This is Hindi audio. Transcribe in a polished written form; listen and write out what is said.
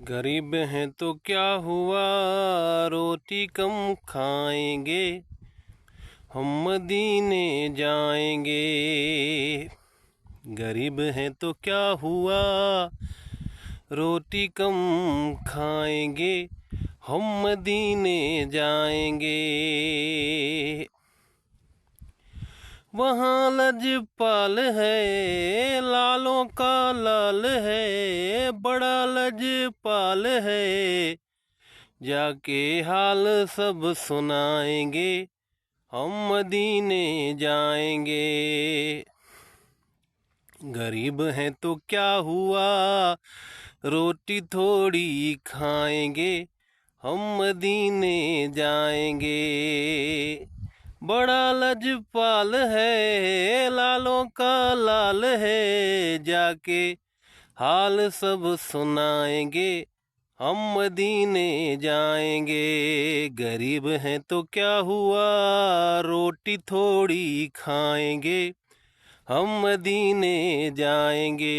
गरीब हैं तो क्या हुआ, रोटी कम खाएंगे, हम मदीने जाएंगे। गरीब हैं तो क्या हुआ, रोटी कम खाएंगे, हम मदीने जाएंगे। वहाँ लजपाल है, लालों का लाल है, बड़ा लजपाल है, जाके हाल सब सुनाएंगे, हम मदीने जाएंगे। गरीब हैं तो क्या हुआ, रोटी थोड़ी खाएंगे, हम मदीने जाएंगे। बड़ा लजपाल है, लालों का लाल है, जाके हाल सब सुनाएंगे, हम मदीने जाएंगे। गरीब हैं तो क्या हुआ, रोटी थोड़ी खाएंगे, हम मदीने जाएंगे।